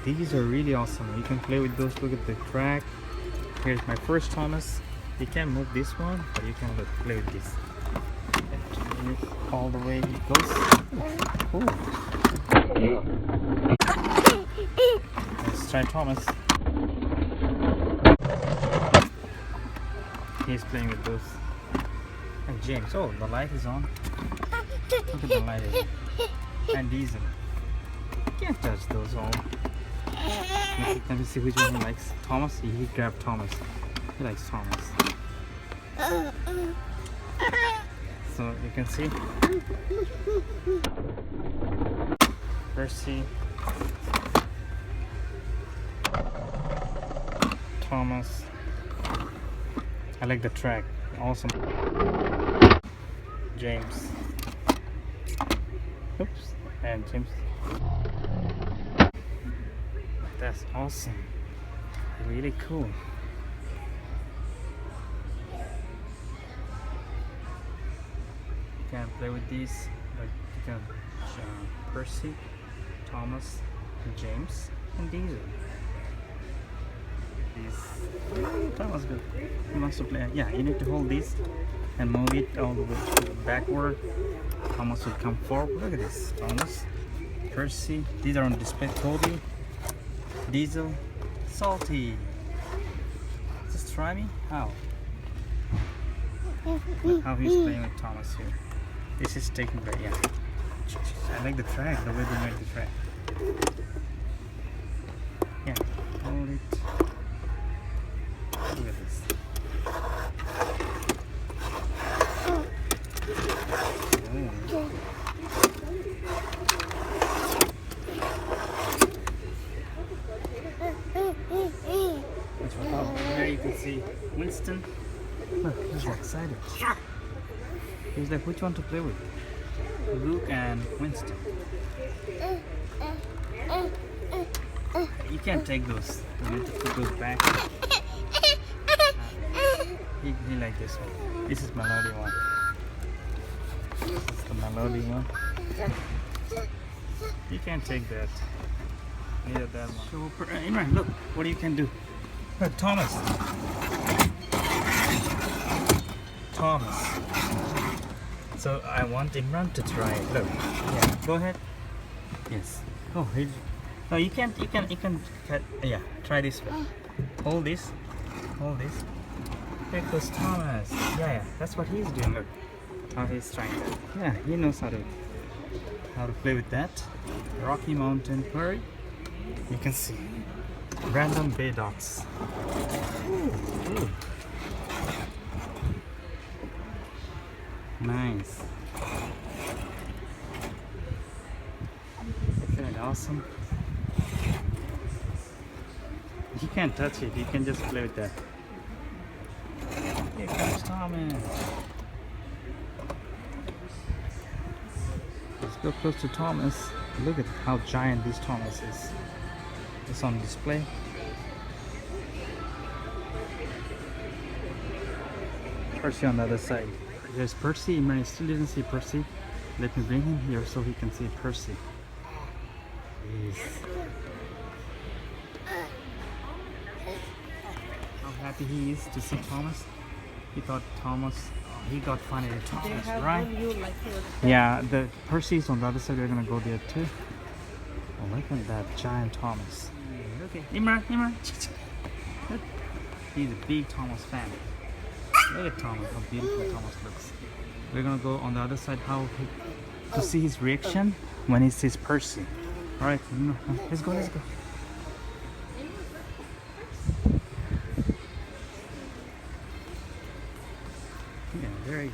these are really awesome. You can play with those. Look at the track. Here's my first Thomas. You can move this one, but you can play with this. All the way it goes. Ooh. Let's try Thomas. He's playing with those. And James. Oh, the light is on. Look at the light. And Diesel. Can't touch those all. Let me see which one he likes. Thomas? He grabbed Thomas. He likes Thomas. So you can see Percy, Thomas. I like the track. Awesome. James. Oops. And James. That's awesome. Really cool. You can play with these, like you can Percy, Thomas, James, and Diesel. That was good. He wants to play. Yeah, you need to hold this and move it all the way backward. Thomas will come forward. Look at this. Thomas, Percy. These are on display. Toby, Diesel, Salty. Just try me. How? Look how he's playing with Thomas here. This is taking play. Yeah. I like the track. The way they make the track. Yeah. Hold it. Look at this. Oh, there you can see Winston. Look, he's excited. He's like, which one to play with? Luke and Winston. You can't take those. You need to put those back. He like this one. This is Melody one. This is the Melody one. You can't take that. Neither that one. So, Imran, look what you can do. Look, Thomas. Thomas. So I want Imran to try it. Look. Yeah. Go ahead. Yes. Oh, no, you can't. You can. Yeah. Try this way. Hold this. Hold this. There goes Thomas. Yeah. That's what he's doing. Look. How he's trying that. Yeah. He knows how to play with that. Rocky Mountain Prairie. You can see. Random bay dots. Ooh. Nice. Isn't it awesome? You can't touch it, you can just play with that. Here comes Thomas. Let's go close to Thomas. Look at how giant this Thomas is. It's on display. Percy on the other side. There's Percy. I still didn't see Percy. Let me bring him here so he can see Percy. Yes. How happy he is to see Thomas. He thought Thomas. He got finally Thomas, right? Yeah, the Percy's on the other side. We're gonna go there too. Oh, look at that giant Thomas. Okay, Imran. Look. He's a big Thomas fan. Look at Thomas, how beautiful Thomas looks. We're gonna go on the other side to see his reaction when he sees Percy. Alright, let's go. Yeah, very